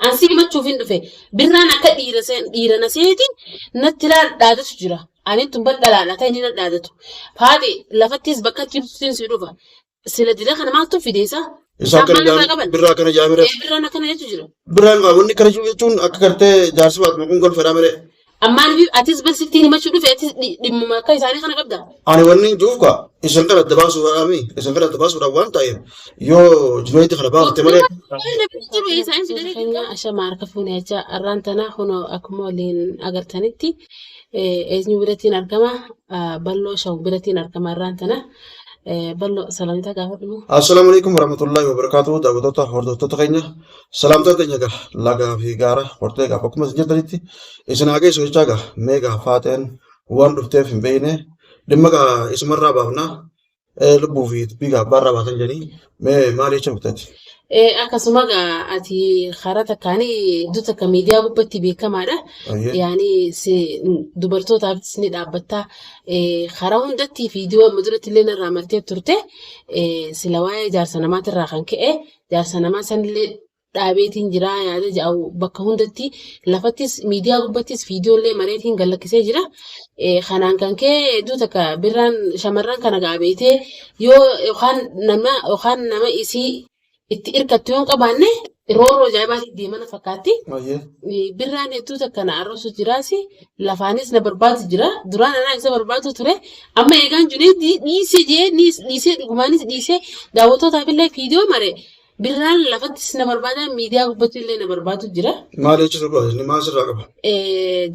أنسي ما تشوفين دفع برنا كدير نسيتين نتلا دادت جرا أنا تنبل لا تاني ندادته هذه لفتيس بكت تبصين سيروفا سيلدي خنا ما تفيد إيسا إسا كان برا كان جامرة برنا كنا يتجرا برا قاموني كان يجون أكثرت جالس بعد ممكن كل فرامرة أما أنا أتيس بس تيني ما تشوفه أتيس دم كاي ساني خنا قبضة أنا وني جوفكا إسا كان الدباس ورامي إسا كان الدباس وراوان تايم يو جنويت خربان تمرة عشان ما أعرفوني أجا أرانتنا هنا أكملين أجرتنيتي إذن بريتين أركما بلو شو بريتين أركما أرانتنا بلو سلامتا قابلو السلام عليكم ورحمة الله وبركاته دعوتها هردوتا خينيا سلامتا تنيا لغا في غارة ورتيغا بكم سنجدريتي إسن آگے سوچاگا ميغا فاتن وان رفتي في بينه دمغا اسمر رابابنا لبو في بيغا بارا باتن جاني مالي چمتاتي akkasuma ati karaa takkaani duta ka miidiyaa gubbaatti beekamaadha. Yaani dubartootaafis ni dhaabbatta. Karaa hundatti viidiyoo amma duratti illee irraa martee turte sila waa'ee jaarsa namaatirraa kan ka'e jaarsa namaa sanillee dhaabeetiin jira yaada jedhu bakka hundatti lafattis miidiyaa gubbattis viidiyoo illee mareetiin gallakkisee jira. Kanaan kan ka'e duta ka birraan shamarran kana gaabeetee yoo yookaan nama isii itti irkattu yoon qabaanne rooroo ajaa'ibaatti deemana fakkaatti. Birraan hedduu takka na arrabsu jiraasi lafaanis na barbaadu jira. Duraan anaa isa barbaadu ture. Amma eegaan junee dhiisee dhugumaanis dhiisee daawwattootaaf illee viidiyoo mare birraan lafattis na barbaada miidiyaa gubbatti illee na barbaadu jira. Maal jechuudha baay'ee maal sirraa qaba?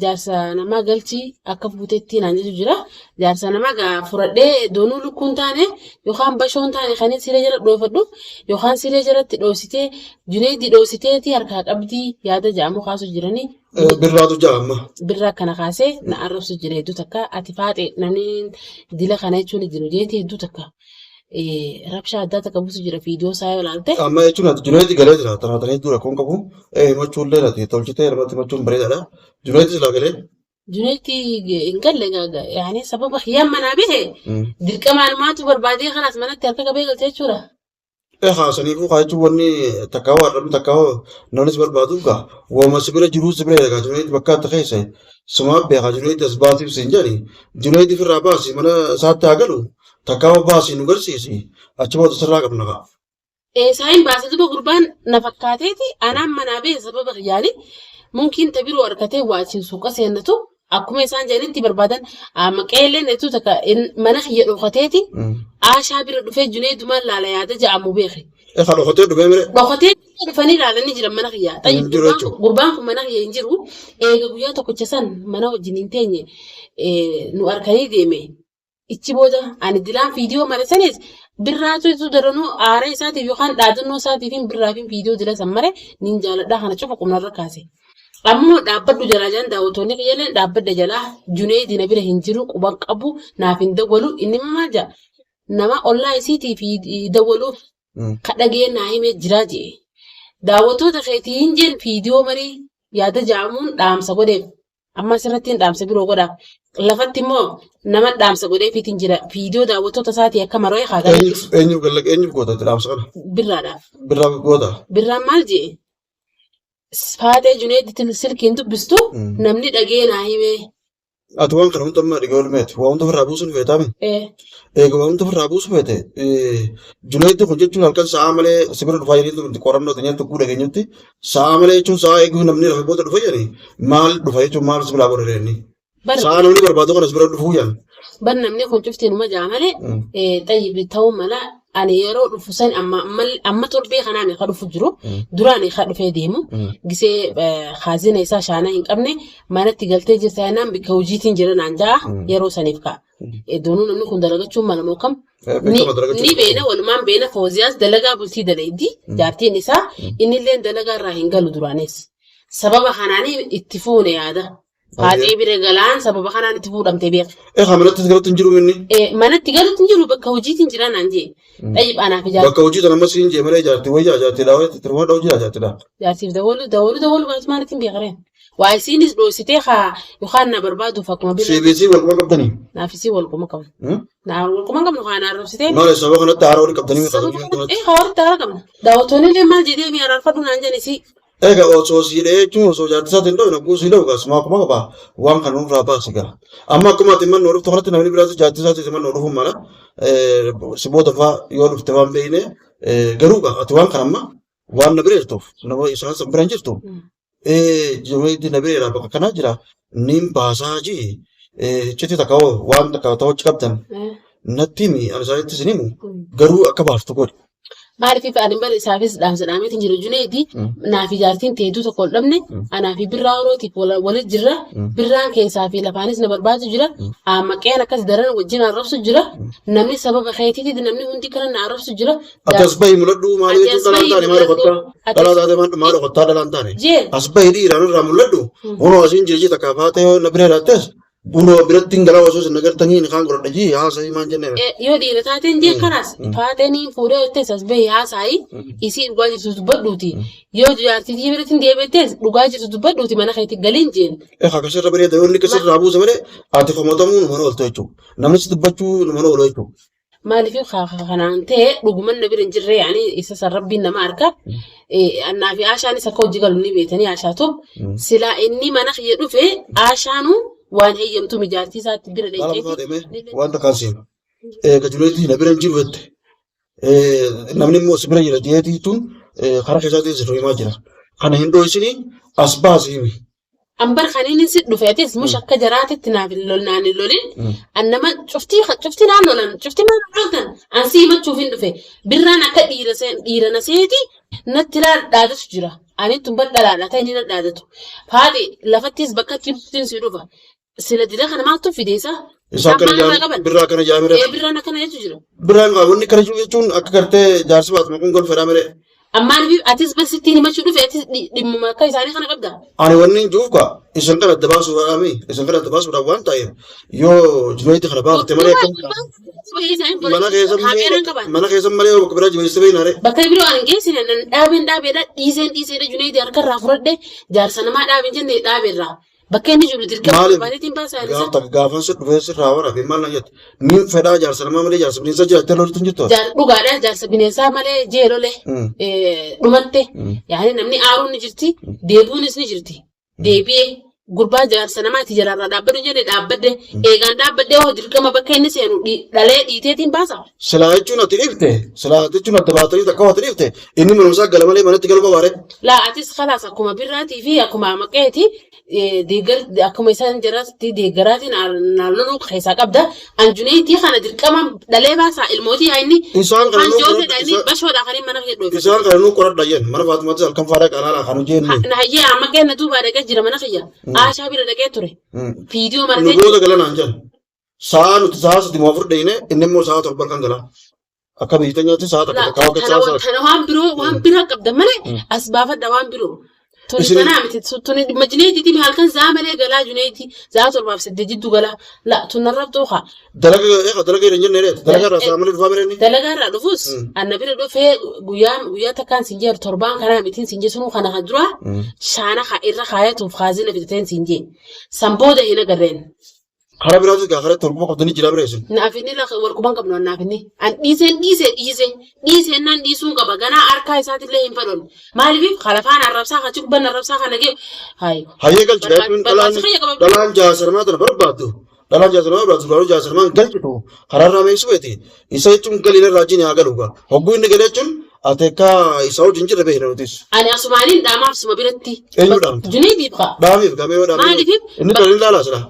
Jaarsa namaa galchii akka fuuteetti naan jedhu jira. Jaarsa namaa gaa furadhee doonuu lukkuun taane yookaan bashoon taane kan siree jala dhoofadhu yookaan siree jalatti dhoositee juneetti dhoositeeti harkaa qabdii yaada ja'amu kaasu jiranii. Birraatu ja'ama. Birraa kana kaasee na arrabsu jira hedduu takka ati faaxee namni dila kana jechuun jiru jeetii hedduu takka. Rabshaa addaa takka buusu jira viidiyoo isaa yoo ilaalte. Amma jechuun ati juneetti galee jira taratanii dura kun qabu machuullee ati tolchitee irratti machuun bareedaadha. Juneetti silaa galee. Juneetti hin galle yaani sababa hiyyaan manaa bihe dirqamaan maatu barbaadee kanaas manatti harka qabee galchee jechuudha. Haasaniifuu kaa jechuun wanni takkaawaa arrabni takkaawaa namnis barbaaduuf gaa wooma sibira jiruu sibira eegaa juneetti bakka atta keessa sumaa beekaa juneetti as baasiif siin jedhani juneetti firraa baasi mana isaatti haa galu. Takkaawwa baasii nu garsiisi achi booda sirraa qabna kaa. Saayin baasii duba gurbaan na fakkaateeti anaan manaa bee sababa yaali mumkiin tabiroo harkatee waachiin suuqa seennatu akkuma isaan jedhanitti barbaadan maqeelleen hedduu takka mana kiyya dhokateeti aashaa bira dhufee junee dumaan laala yaada ja'amu beekne. Kan dhokatee dhufee mire. Dhokatee dhufanii ilaalanii jiran mana kiyyaa. Gurbaan kun mana kiyya hin jiru eega guyyaa tokkocha san mana wajjin hin teenye nu harkanii deeme. Ichi booda ani dilaan viidiyoo mare sanis birraatu itti daranuu aara isaatiif yookaan dhaadannoo isaatiif birraa fi viidiyoo dila san mare nin jaaladhaa kana cufa qubnarra kaase. Ammoo dhaabbadhu jalaa jiran daawwattoonni qiyyaleen dhaabbadda jalaa junee dina bira hin jiru quban qabu naaf hin dawwalu inni maal jaa nama ollaa isiitiif dawwaluuf kadhagee naa himee jiraa jee. Daawwattoota keetii hin jeen viidiyoo marii yaada ja'amuun dhaamsa godheef. Amma asirratti dhaamsa biroo godhaaf. Lafatti immoo nama dhaamsa godheefiitiin jira. Viidiyoo daawwattoota isaatii akka maroo haa galchu. Eenyuuf goota dhaamsa kana? Birraadhaaf. Birraaf goota? Birraan maal jee? Faatee juneetti silkiin dubbistu namni dhagee naa himee. Ati waan kana hundammaa dhigee oolmeeti. Waa hunda ofirraa buusuun feetaami? Egaa waa hunda ofirraa buusu feete. Juneetti kun jechuun halkan sa'a malee sibira dhufaa jedhanii qorannoo teenyee tokko dhageenyutti sa'a malee jechuun sa'a eeguu namni lafa booda dhufa jedhanii maal dhufa jechuun maal sibiraa godha jedhanii. Sa'a namni barbaadu kanas bira dhufuu yan. Bar namni kun cuftiin jaa malee xayyibi ta'uu mala ani yeroo dhufu san amma torbee kanaan kan dhufu jiru duraan kan dhufee deemu gisee haazina isaa shaanaa hin qabne manatti galtee jirta yanaan bikka hojiitiin jira naan ja'a yeroo saniif ka'a. Doonuu namni kun dalagachuun mala moo kam? Ni beena walumaan beena fooziyaas dalagaa bultii dalayddi jaartiin isaa innillee dalagaa irraa hin galu duraanis. Sababa kanaanii itti fuune yaada. Haadhee bira galaan sababa kanaan itti fuudhamtee beeka. Manatti galuutti hin jiru minni? Manatti galuutti hin jiru bakka hojiitiin jira naan jee. Dhayyib anaaf ijaarti. Bakka hojii sana ammas hin jee malee ijaarti wayyaa ijaartidha wayyaa tirmaa dhawuu jira ijaartidha. Ijaartiif dawwalu baatu maalitti hin beekareen. Waa isiinis dhoositee haa yookaan na barbaaduuf akkuma bira. CBC walquma qabdanii? Naafisii walquma qabna. Naa walquma qabnu haa naarrabsitee. Maali sababa kanatti haara walii qabdanii haa walitti haara qabna. Daawwattoonni illee maal jedhee mi'a araarfadhu naan jedhisi. Ega osoo siidhee jechuun osoo jaartisaa ta'e ndoo nagguu siidhee ugaa sumaa kuma qaba waan kan nurraa baasi gaa. Amma akkuma ati mannoo dhuftu kanatti namni biraas jaartisaa ta'e mannoo dhufuun mala siboota fa'aa yoo dhufte waan beekne garuu gaa ati waan kan amma waan na bireertuuf nama isaan san biraan jirtu. Jireenya na bireera bakka kanaa jira niin baasaa jii citi takka waan takka ta'ochi qabdan natti mi ani isaanitti sinimu garuu akka baaftu godhe. Maaliif ani bara isaafis dhaamsadhaameetiin jiru Junayd naaf ijaartiin teedduu tokko hin dhabne anaa fi birraa orootiif walit jirra birraan keessaa fi lafaanis na barbaadu jira maqeen akkas daran wajjin arrabsu jira namni sababa keetiitiif namni hundi kana na arrabsu jira. Atas bahi mul'adhu maali jechuun dhalaan taane maal dhokottaa dhalaa taate maal dhokottaa dhalaan taane as bahi dhiiraan irraa mul'adhu hunoo asiin jirji takka faatee yoo na biree laattees bunoo biratti hin galaa osoo sin nagartanii ni kaan godhadha jii haasa'ii maan jennee. Yoo dhiira taateen jee kanaas faatanii fuudhee hojjetes as bahee haasa'ii isii dhugaa jirtu dubbadhuuti yoo jaartitii biratti hin deebi'ettes dhugaa jirtu dubbadhuuti mana keetti galiin jeen. Akkasirra bareeda yoo inni akkasirraa buuse malee ati qomotamuu numana ooltu jechuudha. Namnis dubbachuu numana oolu jechuudha. Maaliif kanaan ta'e dhuguman na bira hin jirre yaani isa san rabbiin nama harka annaa fi aashaanis akka hojii galu ni beekanii aashaatu silaa inni mana kiyya dhufe aashaanuu waan heeyyamtu mijaartii isaatti bira dheecheeti. Wanta kaasiin Junayd na bira hin jiru jette namni immoo si bira jira jeetiituun karaa keessaatiin si himaa jira. Kana hin dho'isinii as baasii himi. Ambar khaniin si dhufeetis mush akka jaraatitti naaf naan lolin annama cuftii naan lolan cuftii naan lolan ansi himachuuf hin dhufe birraan akka dhiira na seeti natti dhaadatu jira. Ani tun badhalaadha ta'e ni dhaadatu. Faati lafattis bakka cimtuutiin si dhufa. Sila dila kana maaltu fideessa? Isaan kana jaamire birraa kana jaamire. Birraan akkana jechu jira. Birraan qaamonni kana jechuun akka gartee jaarsi baatuma kun golfedhaa mire. Ammaan atis basittiin himachuu dhufe atis dhimmuma akka isaanii kana qabda. Ani wanni hin jiruuf kaa isin kana adda baasuudhaami isin kana adda baasuudhaaf waan ta'eef yoo Junayd kana baafte malee mana keessan malee bakka biraa jireessa beeknaare. Bakka biroo ani geessine dhaabeedha dhiiseedha Junayd harkarraa fudhadhe jaarsa namaa dhaabeen jennee dhaabeerraa. Bakka inni jiru dirqama baay'eetiin baasaa isa. Gaafan sun dhufee sirraa waraaf maal na jettu niin fedhaa jaarsa namaa malee jaarsa bineensaa jiraattee loltu hin jirtu. Dhugaadha jaarsa bineensaa malee jeelole dhumatte yaani namni aaruun ni jirti deebuunis ni jirti deebi'ee gurbaa jaarsa namaatti jaraarraa dhaabbadhu jedhee dhaabbadde eegaan dhaabbadde hoo dirqama bakka inni seenu dhalee dhiiteetiin baasa. Silaa jechuun ati dhiifte silaa jechuun adda baatanii takka ati dhiifte inni manumsaa gala malee manatti galu qabaare. Laa atis khalaas akkuma birraatii fi akkuma maqeeti akkuma isaan jiraatti deeggaraatiin naannoo keessaa qabda Junayd kana dirqama dhalee baasaa ilmootii inni isaan kana bashoodhaa kan mana hedduuf. Isaan kana nuu qoradha jennu mana Faatumaatti halkan faadaa qaalaa kan hojjennu. Nahayyee amma kenna duubaa dhaqee jira mana kiyya. Aashaa bira dhaqee ture. Viidiyoo maratee. Nu booda galanaan jennu. Sa'a nuti sa'a sadi moo afur dhayine inni immoo sa'a torban kan galaa. Akka biyyattii nyaatti sa'a takka kaawwa keessaa. Kana waan biraa qabda malee as baafadha waan biroo. Tuni kana miti tuni Junayd halkan zaa malee galaa Junayd zaa torbaaf saddeet jiddu galaa la tunarra tuuqa. Dalaga hin jenne dalaga irraa saa malee dhufaa mireenni. Dalaga irraa dhufus anna bira dhufee guyyaa takkaan sinjee torbaan kanaa mitiin sinjee sunuu kana kan dura shaana irra kaayatuuf kaazina fitateen sinjee sanbooda hin agarreen. Kara biraatu gaafara torba qabdanii jira bireessin. Naafinni warqubaan qabnu naafinni an dhiiseen nan dhiisuun qaba ganaa harkaa isaatillee hin fadhoon maaliif kalafaan arrabsaa kan cubban arrabsaa kan nagee hayyee galchidha jechuun dhalaan jaasarmaa tana barbaaddu dhalaan jaasarmaa barbaaddu jaasarmaa galchitu karaarraa meessu beeti isa jechuun galiin irraa jiin haa galuuga hogguu inni galee jechuun ati akka isaa wajjin jirre beekna nutis. Ani asumaaniin dhaamaaf suma biratti. Eenyuudhaan? Junaydiif kaa. Dhaamiif gamee yoo dhaamiif. Maaliif? Inni kan inni laalaa sila.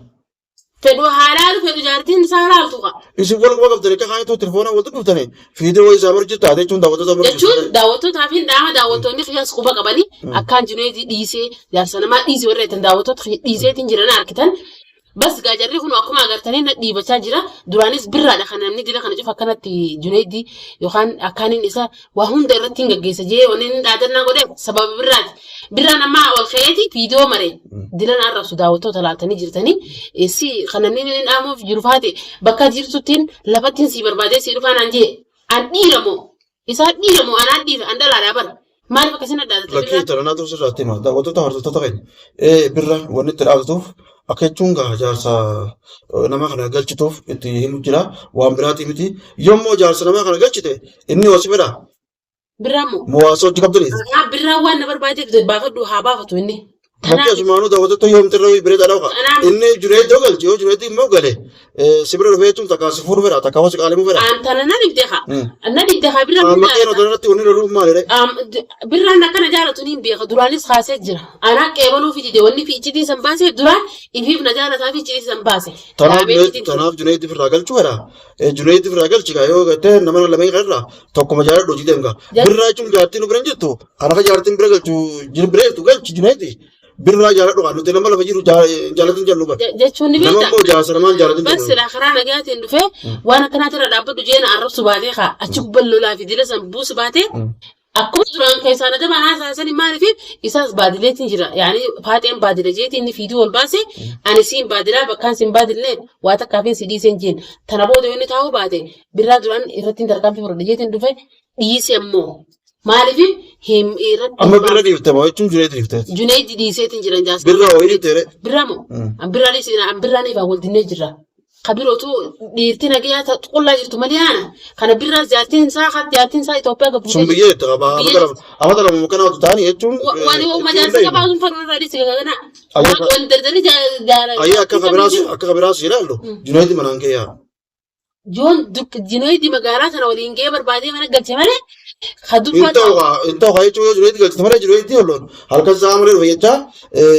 Fedhu haalaa fedhu jaartiin isaa laaltu qa. Isin wal quba qabdanii akka kaayatu telefoona walitti dhuftanii fiidiyoo isaa barjuu taate jechuun daawwattoota barjuu. Jechuun daawwattootaa fi dhaama daawwattoonni qiyyaas quba qabanii akkaan Junaydii dhiisee jaarsa namaa dhiisee warra ittiin daawwattoota dhiiseetiin jiran argitan. Bas gaajarri kun akkuma agartanii na dhiibachaa jira. Duraanis birraadha kan namni dila kana cufa akkanatti Junaydii yookaan akkaaniin isa waa hunda irratti hin gaggeessa jee wanni inni dhaadannaa godhe sababa birraati. Birraan ammaa ol ka'eeti viidiyoo maree dilan arrabsu daawwattoota laaltanii jirtanii si kan namni inni dhaamuuf jiru faate bakka jirtuttiin lafattiin si barbaadee si dhufaan an jee an dhiiramoo isaa dhiiramoo anaan dhiira an dhalaadhaa bara. Maaliif akkasiin adda adda lakkii talanaa tursi irratti hima daawwattoota hordoftoota keenya birra wanni itti dhaabatuuf akka jechuun gaa jaarsa nama kana galchituuf itti himu jira waan biraatii miti yommuu jaarsa nama kana galchite inni hosi fedha. Biramo. Muwaasoo jikabdani. Birraa waan na barbaade baafadhu haa baafatu inni. Bakki asumaanuu daawwattoota yoo mtirra bireeda dhaqa. Inni jureeddoo galchi yoo jureeddii immoo gale sibira dhufeetuun takkaa si fuudhu fedha takkaa wasi qaalimuu fedha. Antana na dhibdeha. Na dhibdeha birraa. Amma qeeroo kanarratti wanni loluu maalidha? Birraan akkana jaalatu ni beeka duraanis kaasee jira. Anaa qeebaluu fi dide wanni fi iccitii san baasee duraan ifiif na jaalataa fi iccitii san baase. Tanaaf juneeddii firraa galchuu fedha. Juneeddii firraa galchi gaa yoo gattee nama lameen kanarraa tokkuma jaaladhu hojii deemgaa. Birraa jechuun jaartiin nu bira hin jirtu. Kanaaf jaartiin bira galchu bireetu galchi juneeddii. Birraa jaaladhu kan nuti nama lafa jiru jaalatin jallu bara. Jechuun ni beektaa. Nama immoo jaasalamaan jaalatin jallu. Basira karaa nagaatiin dhufee waan akkanaatti irra dhaabbatu jeena arrabsu baatee kaa achi gubbaa lolaa fi dila san buusu baatee akkuma duraan keessaa na dabaan haasa'anii maaliif isaas baadileetiin jira. Yaani faaxeen baadila jeetiin inni fiiduu ol baase ani siin baadilaa bakkaan siin baadillee waa takkaafiin si dhiiseen jeen. Tana booda yoo inni taa'uu baate birraa duraan irratti tarkaanfii fudhadha jeetiin dhufee dhiise immoo. Maaliif amma birra dhiiftee moo jechuun juneetti dhiiftee? Juneetti dhiiseetiin jiran jaasii. Birra wayii dhiiftee? Birra moo? Birraan ifaan wal dinnee jirra. Kabirootu dhiirtii nagayaa qullaa jirtu malee aana. Kana birraa jaartiin isaa Itoophiyaa gabbuu. Sun biyyee itti qaba. Amma kana mukkana watu ta'anii jechuun. Waan majaansa qabaa sun farma irraa dhiise kana. Waan daldalii jaara. Ayyaa akka kabiraas ilaallu juneetti manaan kee yaa. Juneetti magaalaa kana waliin gahee barbaadee mana galche malee. Inta waa jechuun jureetti galchite malee jureetti olloon halkan isaa malee dhufe jecha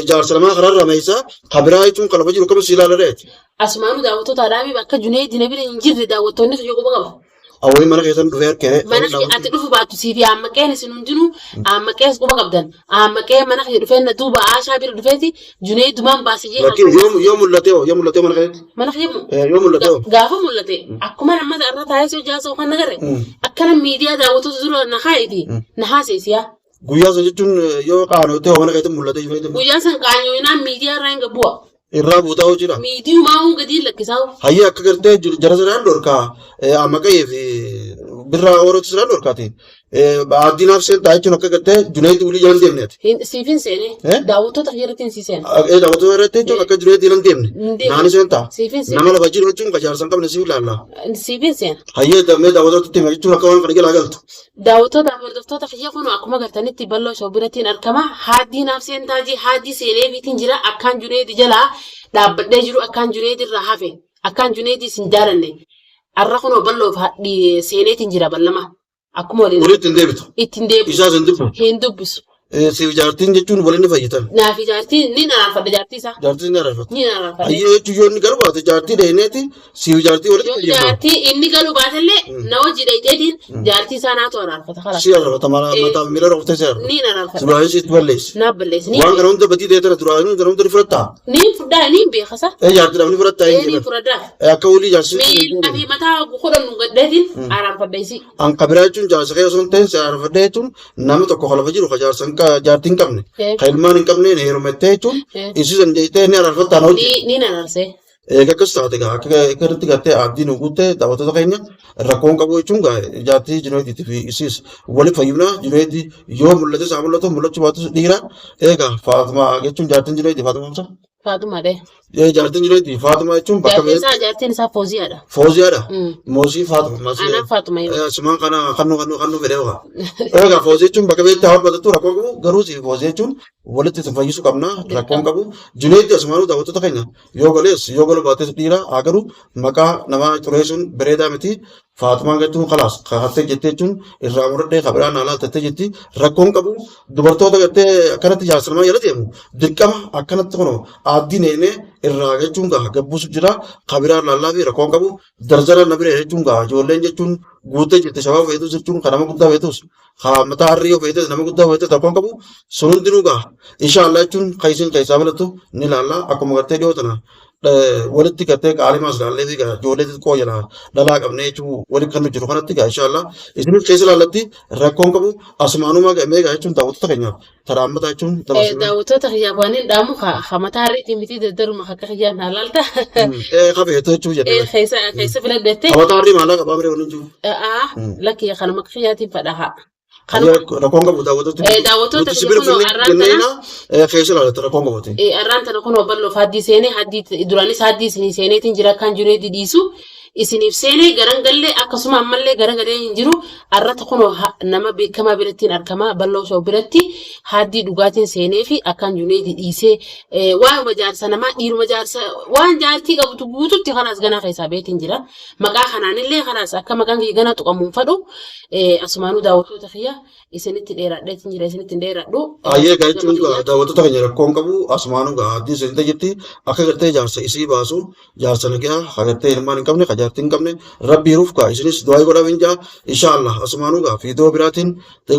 jaarsa lamaa kararra meeshaa kabiraa jechuun kan lafa jiru qabus ilaala reeti. Asumaanuu daawwattoota Adaamii bakka Juneetti na bira hin jirre daawwattoonni sun yoo qaba. Awwii mana keessan dhufee harkee. Mana ati dhufu baattu siifi ammaqeen isin hundinuu ammaqees quba qabdan. Ammaqee mana kee dhufee na duuba Aashaa bira dhufeeti Juneetti dumaan baasee jee. Lakin yoo mul'atee mana keetti. Mana keemu. Yoo mul'atee. Gaafa mul'ate akkuma nammata irra taa'ee soo jaasoo kan nagarre. Akkana miidiyaa daawwattoota dura na haa'eeti na haaseesiyaa. Guyyaa san jechuun yoo qaanotee mana keetti mul'ate. Guyyaa san qaanyoinaan miidiyaa irraa hin gabbu'a. Irraa buutaa hojii miidiyumaa hunda gadi lakkisaa. Hayyee akka gartee jara sanaan dhorkaa ammaqee fi birraa ooroti sanaan dhorkaati. Addinaaf seentaa jechuun akka gartee Juneetti ulii jalan deemneeti. Siifin seenee daawwattoota irratti si seena. Daawwattoota irratti jechuun akka Juneetti jalan deemne. Naani seentaa. Nama lafa jiru jechuun qajaarsan qabne siif ilaalla. Siifin seena. Hayyee damee daawwattoota itti jechuun akka waan kana jalaa galtu. Daawwattoota hordoftoota kiyya kun akkuma gartanitti bal'oo shoo birattiin argama. Haaddii naaf seentaa haaddii seenee biitiin jira akkaan Juneetti jalaa dhaabbadhee jiru akkaan Juneetti irraa hafe akkaan Juneetti sin jaalanne arra kunoo bal'oof seeneetiin jira ballama. Akkuma waliin. Walitti hin deebitu. Ittiin deebitu. Isaas hin dubbisu. Hin dubbisu. Siif jaartiin jechuun waliin fayyitan. Naaf jaartiin ni naraafadha jaartii isaa. Jaartiin ni naraafadha. Ni naraafadha. Hayyee jechuun yoo inni galu baate jaartii dheeneeti siif jaartii walitti fayyadamu. Jaartii inni galu baatellee na hojii dheeteetiin jaartii isaa naatu naraafata. Si naraafata mataa miila roobtee si naraafata. Ni naraafata. Duraan si itti balleessi. Naaf balleessi. Waan kana hunda batii dheetana duraan kana hunda ni fudhattaa. Ni fudhaa ni beekasa. Jaartiidhaaf ni fudhattaa hin jedhan. Ni fudhadhaa. Akka walii jaarsi. Miila fi mataa godhan nu gaddeetiin araanfadheesi. An kabiraa jechuun jaarsa kee osoo hin ta'in si araanfadhee jechuun nama tokko lafa jiru jaartiin qabne. Ka ilmaan hin qabne heerumattee jechuun isiisan jettee ni araarfattaan hojii. Ni nararsee. Akkas taate akkatti gartee abdiin guuttee daawwattoota keenya rakkoon qabu jechuun jaartii Juneetti fi isiis waliif fayyumna Juneetti yoo mul'ate isaa mul'achuu baatu dhiira eegaa Faatumaa jechuun jaartiin Juneetti Faatumaa. Faatumaadha. Jaartiin Juneetti Faatumaa jechuun bakka beekaa. Jaartiin isaa Fooziyaadha. Fooziyaadha. Moosii Faatumaa. Anaan Faatumaa. Simaan kana kannuu fedhee waa. Eegaa Foozii jechuun bakka beektaa hordofatu rakkoon qabu garuu si Foozii jechuun walitti isin fayyisuu qabna rakkoon qabu. Juneetti asumaanuu daawwattoota keenya yoo galu baates dhiira haa garuu maqaa namaa xureessuun bareedaa miti. Faatumaan jechuun khalaas kahattee jettee jechuun irraa muradhee kabiraan alaa tattee jetti rakkoon qabu dubartoota gartee akkanatti jaarsalmaa jala deemu dirqama akkanatti kunoo aaddiin eenee irraa jechuun gabbuusu jira kabiraan laallaa fi rakkoon qabu darzara na biree jechuun ijoolleen jechuun guuttee jette shabaa feetus jechuun kan nama guddaa feetus mataa harrii feetes nama guddaa feetes rakkoon qabu sun hundinuu inshaallah jechuun kaisiin keessaa filatu ni laallaa akkuma gartee dhiyootana. Walitti gartee qaalimaas laallee fi ijoollee xixiqqoo jala dhalaa qabnee jechuun walitti kan jiru kanatti inshaallah isinis keessa laallatti rakkoon qabu asumaanumaa gamee jechuun daawwattoota keenyaaf taraammataa jechuun daawwattoota kiyyaaf waan hin dhaamu mataa harreetiin miti daddaruma akka kiyyaan haalaalta. Kafeetu jechuun jedhee. Keessa filadhette. Mataa harrii maallaa qabaa biree waliin jiru. Lakkiyya kanuma kiyyaatiin fadhaa. Rakkoon qabu daawwattoota keenyaa keessa laallatti rakkoon qabu. Arraan tana kun bal'oof haddii seenee duraanis haddii seeneetiin jira kan Juneetti dhiisu isiniif seenee garangallee akkasuma ammallee garagalee hin jiru arrata kunoo nama beekamaa birattiin argamaa bal'oo shoo biratti haaddii dhugaatiin seenee fi akkaan Junayd dhiisee waa'uma jaarsa namaa dhiiruma jaarsa waan jaartii qabutu guututti kanaas ganaa keessaa beetiin jira maqaa kanaanillee kanaas akka maqaan kiyya ganaa tuqamuun fadhu asumaanuu daawwattoota kiyya isinitti dheeradheetiin jira isinitti dheeradhu. Ayyee gaachuun daawwattoota keenya rakkoon qabu asumaanuu haaddii isinita jirti akka gartee jaarsa isii baasu jaarsa nagaa agartee ilmaan hin qabne kajaartii hin qabne rabbii ruuf kaa isinis du'aa godhaa hin jaa inshallah asumaanuu gaa fiidoo biraatiin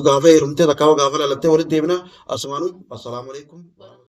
gaafa heerumtee takkaa gaafa lalattee walitti deebina asumaanuu assalaamu alaikum.